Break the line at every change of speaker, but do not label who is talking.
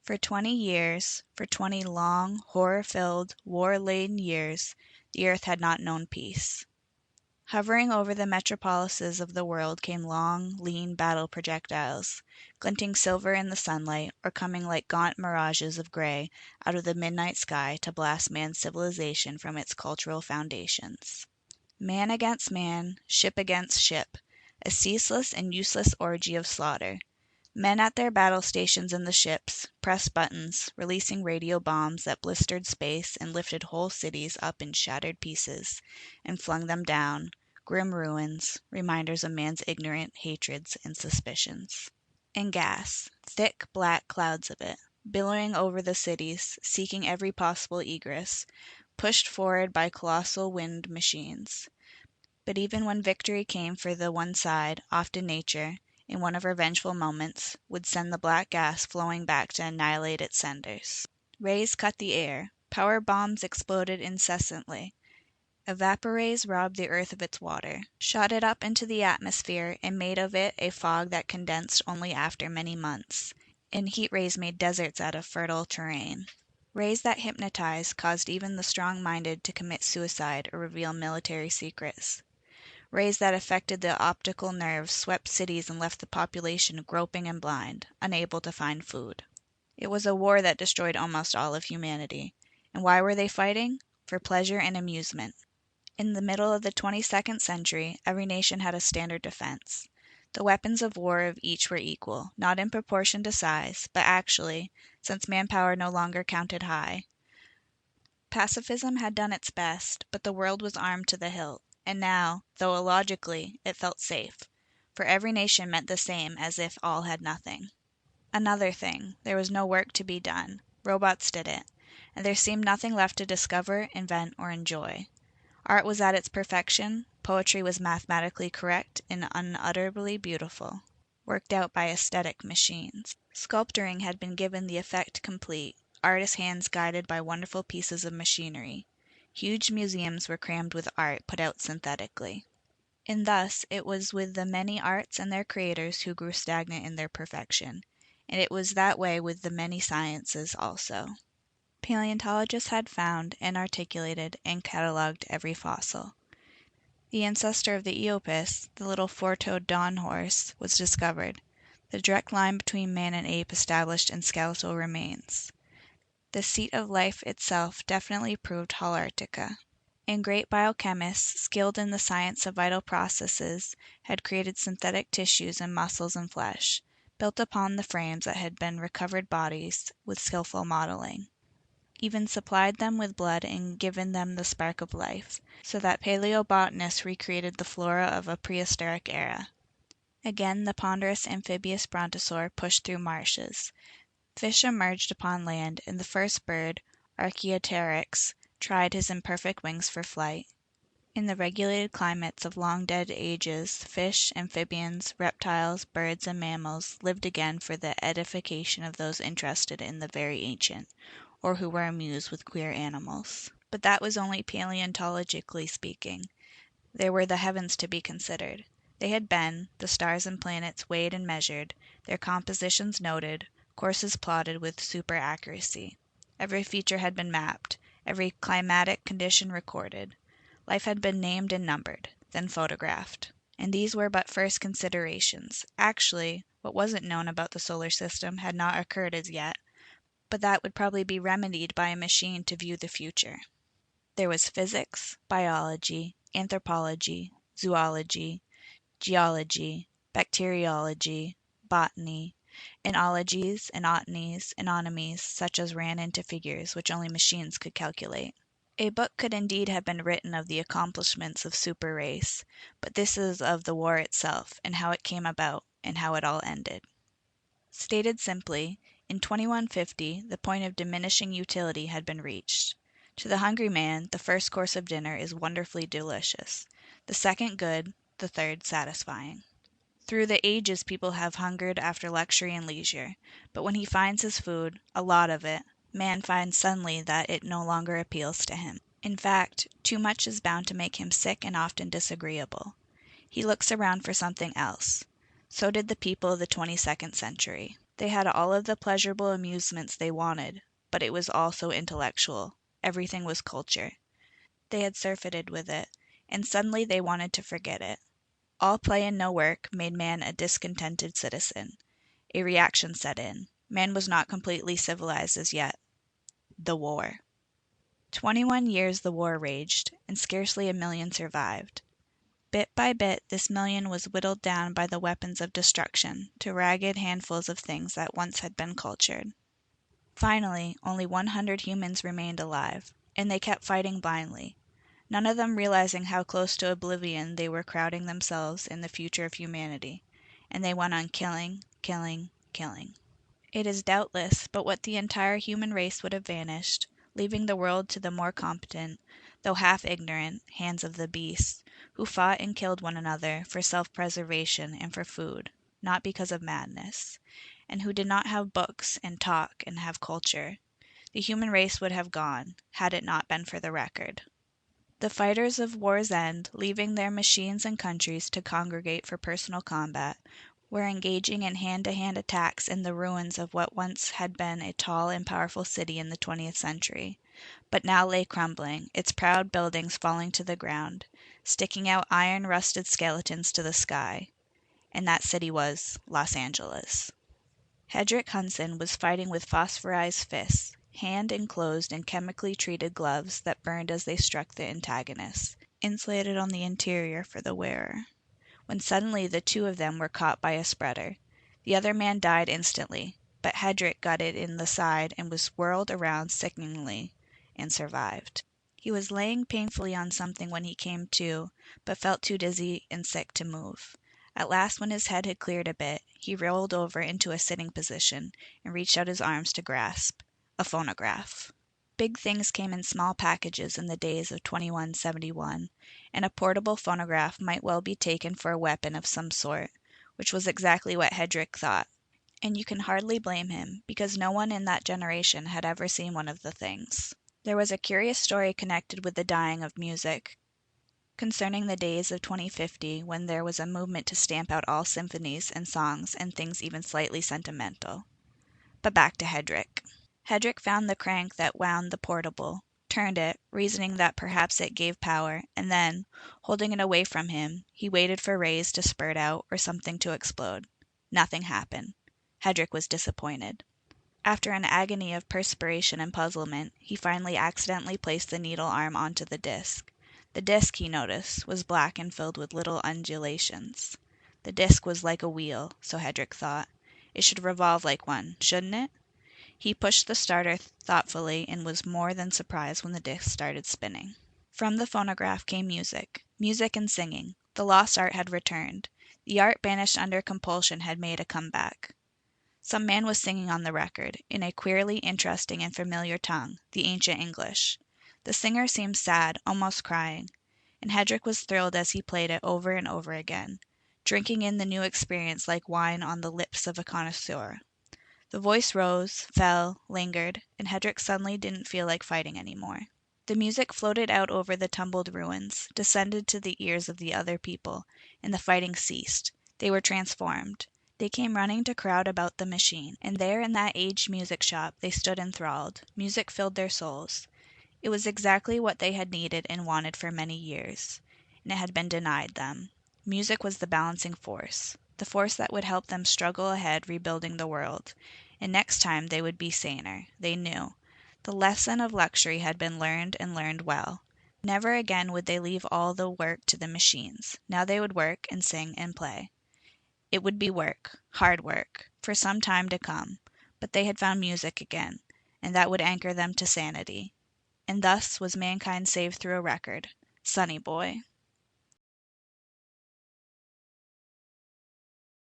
For 20 years, for 20 long, horror-filled, war-laden years, the earth had not known peace. Hovering over the metropolises of the world came long, lean battle projectiles, glinting silver in the sunlight, or coming like gaunt mirages of gray out of the midnight sky to blast man's civilization from its cultural foundations. Man against man, ship against ship, a ceaseless and useless orgy of slaughter. Men at their battle stations in the ships pressed buttons, releasing radio bombs that blistered space and lifted whole cities up in shattered pieces and flung them down, grim ruins, reminders of man's ignorant hatreds and suspicions. And gas, thick black clouds of it, billowing over the cities, seeking every possible egress, pushed forward by colossal wind machines. But even when victory came for the one side, often nature, in one of her vengeful moments, would send the black gas flowing back to annihilate its senders. Rays cut the air. Power bombs exploded incessantly. Evaporays robbed the earth of its water, shot it up into the atmosphere, and made of it a fog that condensed only after many months. And heat rays made deserts out of fertile terrain. Rays that hypnotized caused even the strong-minded to commit suicide or reveal military secrets. Rays that affected the optical nerves swept cities and left the population groping and blind, unable to find food. It was a war that destroyed almost all of humanity. And why were they fighting? For pleasure and amusement. In the middle of the 22nd century, every nation had a standard defense. The weapons of war of each were equal, not in proportion to size, but actually, since manpower no longer counted high. Pacifism had done its best, but the world was armed to the hilt. And now, though illogically, it felt safe, for every nation meant the same as if all had nothing. Another thing, there was no work to be done. Robots did it, and there seemed nothing left to discover, invent, or enjoy. Art was at its perfection, poetry was mathematically correct and unutterably beautiful, worked out by aesthetic machines. Sculpturing had been given the effect complete, artist hands guided by wonderful pieces of machinery. Huge museums were crammed with art put out synthetically. And thus it was with the many arts and their creators who grew stagnant in their perfection. And it was that way with the many sciences also. Paleontologists had found and articulated and catalogued every fossil. The ancestor of the Eopus, the little four-toed dawn horse, was discovered. The direct line between man and ape established in skeletal remains. The seat of life itself definitely proved Holarctica. And great biochemists, skilled in the science of vital processes, had created synthetic tissues and muscles and flesh, built upon the frames that had been recovered bodies with skillful modeling. Even supplied them with blood and given them the spark of life, so that paleobotanists recreated the flora of a prehistoric era. Again the ponderous amphibious brontosaur pushed through marshes. Fish emerged upon land, and the first bird, Archaeopteryx, tried his imperfect wings for flight. In the regulated climates of long-dead ages, fish, amphibians, reptiles, birds, and mammals lived again for the edification of those interested in the very ancient, or who were amused with queer animals. But that was only paleontologically speaking. There were the heavens to be considered. They had been, the stars and planets weighed and measured, their compositions noted, courses plotted with super-accuracy. Every feature had been mapped, every climatic condition recorded. Life had been named and numbered, then photographed. And these were but first considerations. Actually, what wasn't known about the solar system had not occurred as yet, but that would probably be remedied by a machine to view the future. There was physics, biology, anthropology, zoology, geology, bacteriology, botany, and ologies, and otanies, and onomies, such as ran into figures which only machines could calculate. A book could indeed have been written of the accomplishments of super race, but this is of the war itself, and how it came about, and how it all ended. Stated simply, in 2150 the point of diminishing utility had been reached. To the hungry man, the first course of dinner is wonderfully delicious, the second good, the third satisfying. Through the ages people have hungered after luxury and leisure, but when he finds his food, a lot of it, man finds suddenly that it no longer appeals to him. In fact, too much is bound to make him sick and often disagreeable. He looks around for something else. So did the people of the 22nd century. They had all of the pleasurable amusements they wanted, but it was all so intellectual. Everything was culture. They had surfeited with it, and suddenly they wanted to forget it. All play and no work made man a discontented citizen. A reaction set in. Man was not completely civilized as yet. The war. 21 years the war raged, and scarcely a million survived. Bit by bit this million was whittled down by the weapons of destruction to ragged handfuls of things that once had been cultured. Finally, only 100 humans remained alive, and they kept fighting blindly, none of them realizing how close to oblivion they were crowding themselves in the future of humanity, and they went on killing, killing, killing. It is doubtless but what the entire human race would have vanished, leaving the world to the more competent, though half ignorant, hands of the beasts, who fought and killed one another for self-preservation and for food, not because of madness, and who did not have books and talk and have culture. The human race would have gone, had it not been for the record. The fighters of war's end, leaving their machines and countries to congregate for personal combat, were engaging in hand-to-hand attacks in the ruins of what once had been a tall and powerful city in the 20th century, but now lay crumbling, its proud buildings falling to the ground, sticking out iron-rusted skeletons to the sky. And that city was Los Angeles. Hedrick Hunson was fighting with phosphorized fists, hand enclosed in chemically treated gloves that burned as they struck the antagonist, insulated on the interior for the wearer, when suddenly the two of them were caught by a spreader. The other man died instantly, but Hedrick got it in the side and was whirled around sickeningly, and survived. He was laying painfully on something when he came to, but felt too dizzy and sick to move. At last, when his head had cleared a bit, he rolled over into a sitting position and reached out his arms to grasp a phonograph. Big things came in small packages in the days of 2171, and a portable phonograph might well be taken for a weapon of some sort, which was exactly what Hedrick thought. And you can hardly blame him, because no one in that generation had ever seen one of the things. There was a curious story connected with the dying of music, concerning the days of 2050, when there was a movement to stamp out all symphonies and songs and things even slightly sentimental. But back to Hedrick. Hedrick found the crank that wound the portable, turned it, reasoning that perhaps it gave power, and then, holding it away from him, he waited for rays to spurt out or something to explode. Nothing happened. Hedrick was disappointed. After an agony of perspiration and puzzlement, he finally accidentally placed the needle arm onto the disc. The disc, he noticed, was black and filled with little undulations. The disc was like a wheel, so Hedrick thought. It should revolve like one, shouldn't it? He pushed the starter thoughtfully and was more than surprised when the disc started spinning. From the phonograph came music. Music and singing. The lost art had returned. The art banished under compulsion had made a comeback. Some man was singing on the record, in a queerly interesting and familiar tongue, the ancient English. The singer seemed sad, almost crying, and Hedrick was thrilled as he played it over and over again, drinking in the new experience like wine on the lips of a connoisseur. The voice rose, fell, lingered, and Hedrick suddenly didn't feel like fighting anymore. The music floated out over the tumbled ruins, descended to the ears of the other people, and the fighting ceased. They were transformed. They came running to crowd about the machine, and there in that aged music shop they stood enthralled. Music filled their souls. It was exactly what they had needed and wanted for many years, and it had been denied them. Music was the balancing force, the force that would help them struggle ahead rebuilding the world, and next time they would be saner, they knew. The lesson of luxury had been learned and learned well. Never again would they leave all the work to the machines. Now they would work and sing and play. It would be work, hard work, for some time to come, but they had found music again, and that would anchor them to sanity. And thus was mankind saved through a record. Sonny boy.